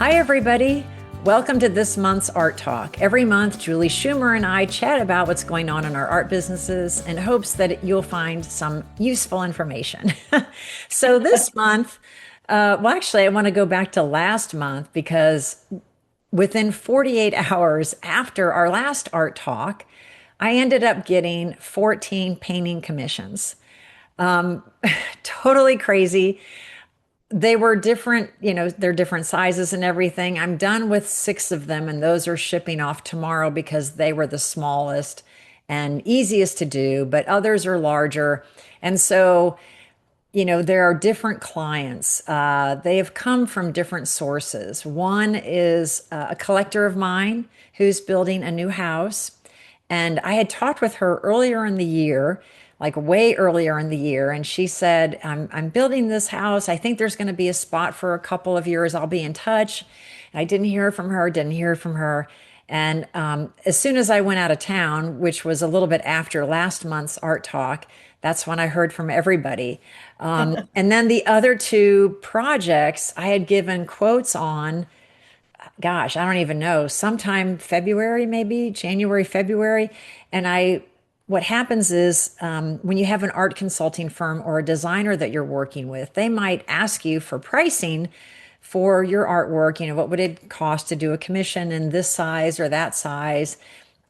Hi, everybody. Welcome to this month's Art Talk. Every month, Julie Schumer and I chat about what's going on in our art businesses in hopes that you'll find some useful information. So, this month, actually, I want to go back to last month because within 48 hours after our last Art Talk, I ended up getting 14 painting commissions. Totally crazy. They were different, they're different sizes and everything. I'm done with six of them, and those are shipping off tomorrow because they were the smallest and easiest to do, but others are larger. And so, there are different clients. They have come from different sources. One is a collector of mine who's building a new house. And I had talked with her earlier in the year, like way earlier in the year, and she said, I'm building this house. I think there's going to be a spot for a couple of years. I'll be in touch. And I didn't hear from her, didn't hear from her. And as soon as I went out of town, which was a little bit after last month's art talk, that's when I heard from everybody. And then the other two projects I had given quotes on, gosh, I don't even know, sometime February, maybe January, February. And what happens is when you have an art consulting firm or a designer that you're working with, they might ask you for pricing for your artwork. What would it cost to do a commission in this size or that size?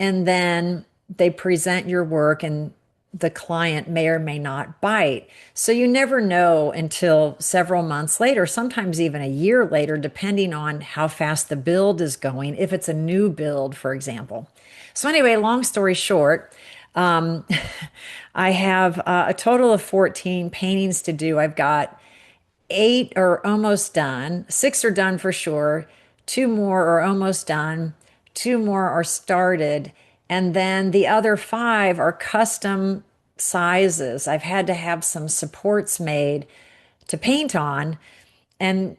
And then they present your work, and the client may or may not bite. So you never know until several months later, sometimes even a year later, depending on how fast the build is going, if it's a new build, for example. So, anyway, long story short, um, I have a total of 14 paintings to do. I've got eight are almost done, six are done for sure, two more are almost done, two more are started, and then the other five are custom sizes. I've had to have some supports made to paint on, and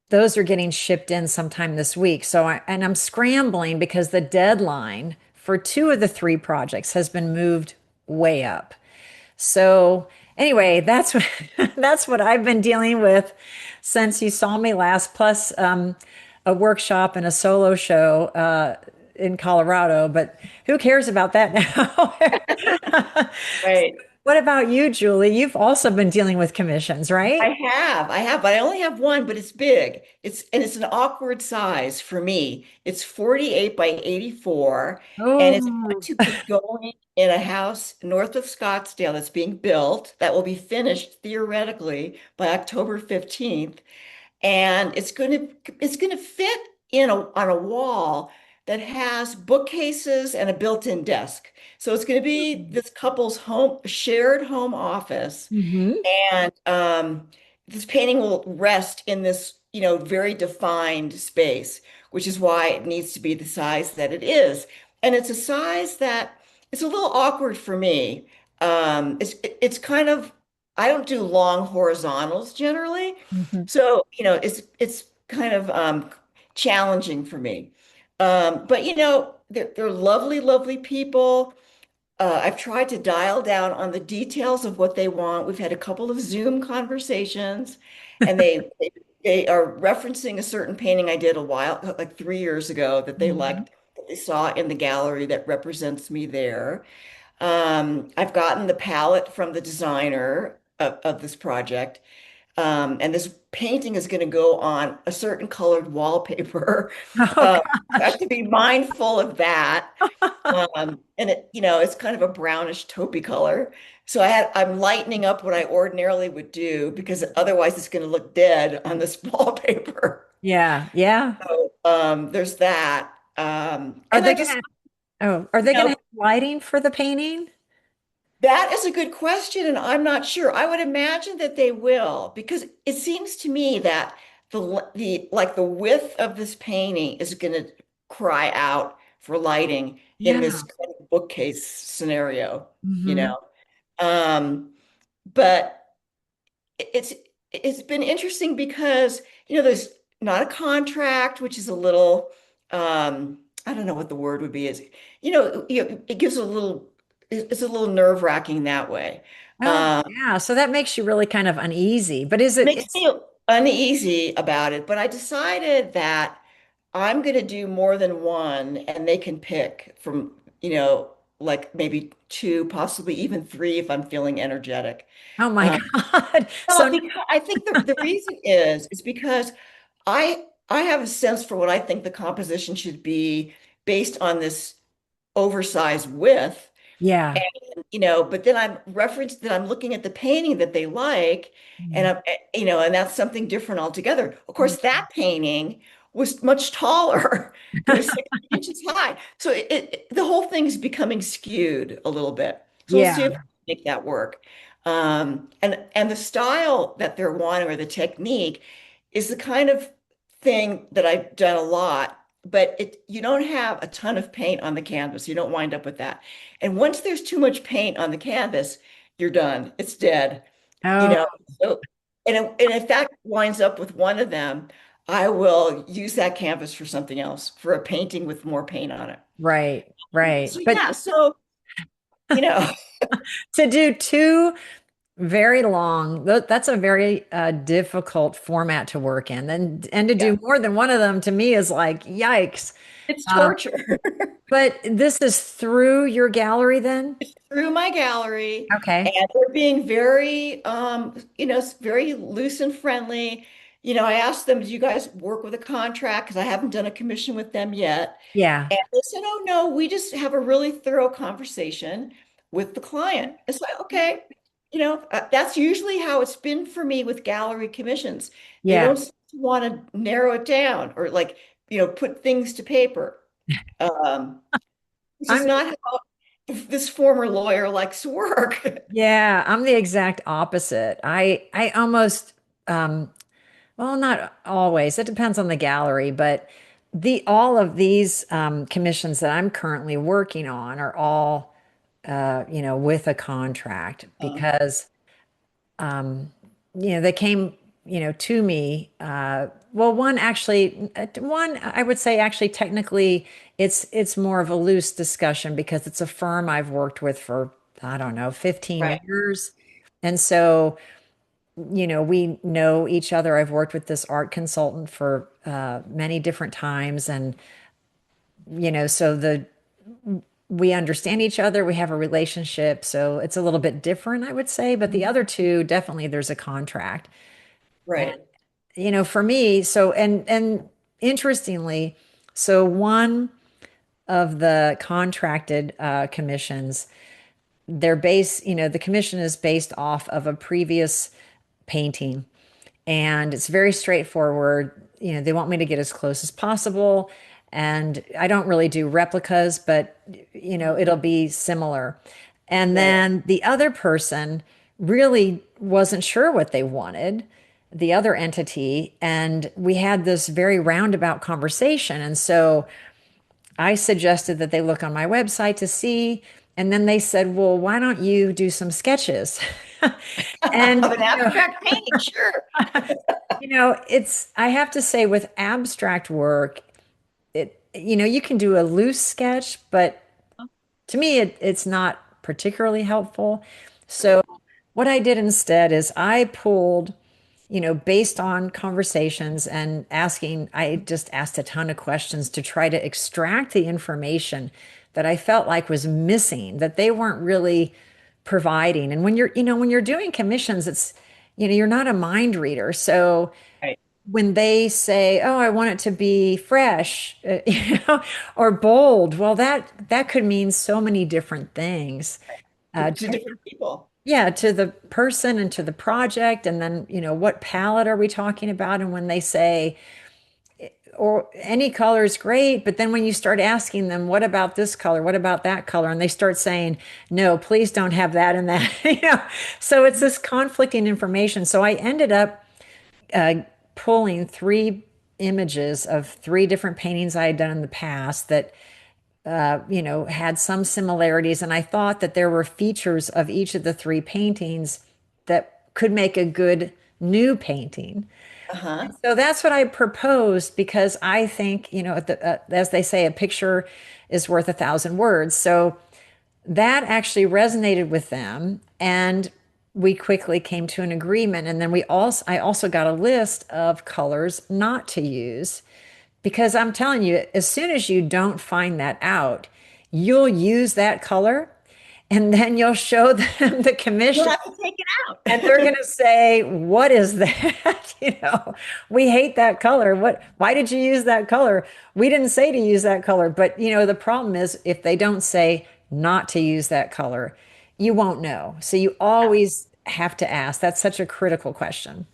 those are getting shipped in sometime this week. And I'm scrambling because the deadline for two of the three projects has been moved way up. So anyway, that's what that's what I've been dealing with since you saw me last, plus a workshop and a solo show in Colorado. But who cares about that now? Right. What about you, Julie? You've also been dealing with commissions, right? But I only have one, but it's big. It's an awkward size for me. It's 48 by 84, and it's going Oh, to be going in a house north of Scottsdale that's being built that will be finished theoretically by October 15th. And it's going to fit in on a wall that has bookcases and a built-in desk. So it's going to be this couple's home shared home office. hmm. And this painting will rest in this, very defined space, which is why it needs to be the size that it is. And it's a size that it's a little awkward for me. It's kind of, I don't do long horizontals generally. Hmm. So, it's kind of challenging for me. But they're lovely, lovely people. I've tried to dial down on the details of what they want. We've had a couple of Zoom conversations, and they are referencing a certain painting I did a while, like 3 years ago, that they liked, that they saw in the gallery that represents me there. I've gotten the palette from the designer of this project. And this painting is going to go on a certain colored wallpaper. Oh Um, I gosh. have to be mindful of that. And it's kind of a brownish taupey color. So I'm lightening up what I ordinarily would do because otherwise it's going to look dead on this wallpaper. Yeah, yeah. So there's that. Are And they I just, gonna are they you gonna know, have lighting for the painting? that is a good question, and I'm not sure. I would imagine that they will, because it seems to me that the width of this painting is going to cry out for lighting in Yeah. this kind of bookcase scenario, you Hmm. know. Um, but it's it's been interesting because there's not a contract, which is a little I don't know what the word would be. Is it gives a little it's a little nerve-wracking that way. Oh, Um, yeah. So that makes you really kind of uneasy. But is it makes it's me. uneasy about it, but I decided that I'm going to do more than one and they can pick from, like maybe two, possibly even three if I'm feeling energetic. Oh my Um, God. well, So because I think the reason is because I have a sense for what I think the composition should be based on this oversized width. yeah. But then I'm looking at the painting that they like, and and that's something different altogether. Of course, that painting was much taller. It was 6 inches high. So the whole thing's becoming skewed a little bit. So we'll see Yeah. if we can make that work. And the style that they're wanting or the technique is the kind of thing that I've done a lot, but you don't have a ton of paint on the canvas. You don't wind up with that. And once there's too much paint on the canvas, you're done. It's dead, you Oh, know. So, and if that winds up with one of them, I will use that canvas for something else, for a painting with more paint on it. right, right. So But yeah, so you know, to do two very long, that's a very difficult format to work in. And to yeah, do more than one of them to me is like, yikes. it's Um, torture. but this is through your gallery then? Through my gallery, Okay. and they're being very very loose and friendly. I asked them, do you guys work with a contract? Because I haven't done a commission with them yet. Yeah. And they said, oh no, we just have a really thorough conversation with the client. It's like, okay, that's usually how it's been for me with gallery commissions. They Yeah. don't want to narrow it down or like, put things to paper. Um, this is I'm not how this former lawyer likes to work. yeah, I'm the exact opposite. I almost well, not always. It depends on the gallery, but the all of these commissions that I'm currently working on are all with a contract Uh, because they came, to me. Well, one I would say actually technically it's more of a loose discussion because it's a firm I've worked with for I don't know 15 right, years, and so we know each other. I've worked with this art consultant for many different times, and so we understand each other. We have a relationship, so it's a little bit different, I would say. But the other two, definitely, there's a contract. right. For me, so and interestingly, so one of the contracted commissions, they're based, the commission is based off of a previous painting, and it's very straightforward. They want me to get as close as possible, and I don't really do replicas, but it'll be similar. And Right. then the other person really wasn't sure what they wanted, the other entity, and we had this very roundabout conversation. And so I suggested that they look on my website to see, and then they said, "Well, why don't you do some sketches?" Of And an abstract painting, sure. it's, I have to say, with abstract work, you can do a loose sketch, but to me, it's not particularly helpful. Right. So, what I did instead is I pulled, based on conversations and asking, I just asked a ton of questions to try to extract the information that I felt like was missing, that they weren't really providing. And when you're doing commissions, it's, you're not a mind reader. So, Right. when they say, "Oh, I want it to be fresh," or bold, well, that could mean so many different things. To different people. Yeah, to the person and to the project, and then what palette are we talking about? And when they say, "Or any color is great," but then when you start asking them, "What about this color? What about that color?" and they start saying, "No, please don't have that and that," So it's this conflicting information. So I ended up pulling three images of three different paintings I had done in the past that had some similarities, and I thought that there were features of each of the three paintings that could make a good new painting. Uh-huh. So that's what I proposed because I think, as they say, a picture is worth 1,000 words. So that actually resonated with them. And we quickly came to an agreement. And then I also got a list of colors not to use because I'm telling you, as soon as you don't find that out, you'll use that color and then you'll show them the You'll commission have to take it and they're out. going to say, "What is that?" We hate that color. Why did you use that color? We didn't say to use that color. But, the problem is if they don't say not to use that color, you won't know. So you always have to ask. That's such a critical question.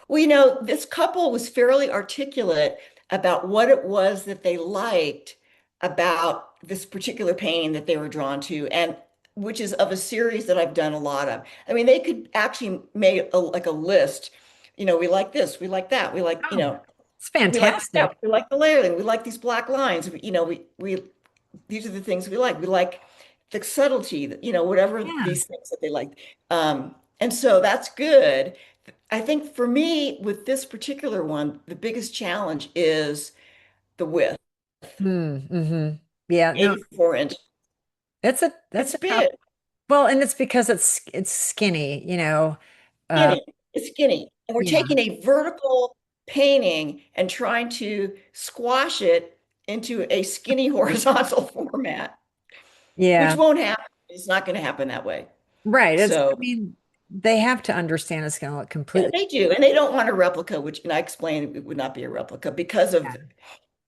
Well, this couple was fairly articulate about what it was that they liked about this particular painting that they were drawn to, and which is of a series that I've done a lot of. I mean, they could actually make like a list. We like this, we like that, we like, Oh, it's we like the depth, fantastic. we like the layering, we like these black lines. We these are the things we like. We like the subtlety, whatever Yeah. these things that they like. And so that's good. I think for me, with this particular one, the biggest challenge is the width, Mm-hmm. Yeah, no, 84 inches. that's It's a tough. big, Well, and it's because it's skinny. Uh, skinny, it's skinny. And we're yeah. taking a vertical painting and trying to squash it into a skinny horizontal format, which Yeah. won't happen. It's not going to happen that way. Right. I So mean, they have to understand it's going to look yeah, completely. they do. And they don't want a replica, which, and I explained it would not be a replica because Yeah. of,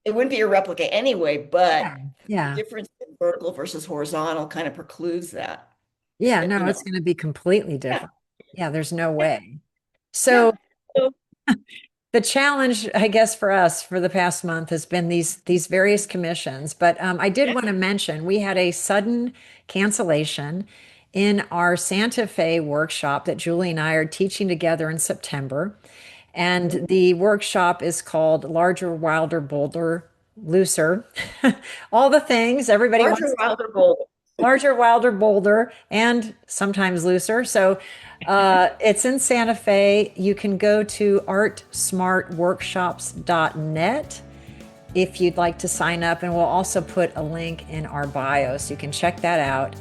it wouldn't be a replica anyway, Yeah. but the Yeah. difference in vertical versus horizontal kind of precludes that. Yeah. It- No, you it's know, going to be completely yeah, different. Yeah. There's no yeah, way. yeah. So So, the challenge, I guess, for us for the past month has been these various commissions. But I did yeah, want to mention we had a sudden cancellation in our Santa Fe workshop that Julie and I are teaching together in September. And the workshop is called Larger, Wilder, Bolder, Looser. All the things everybody larger, wants wilder, bolder. larger, wilder, bolder, and sometimes looser. So it's in Santa Fe. You can go to artsmartworkshops.net if you'd like to sign up, and we'll also put a link in our bio so you can check that out.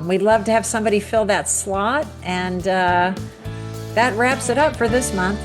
We'd love to have somebody fill that slot, and that wraps it up for this month.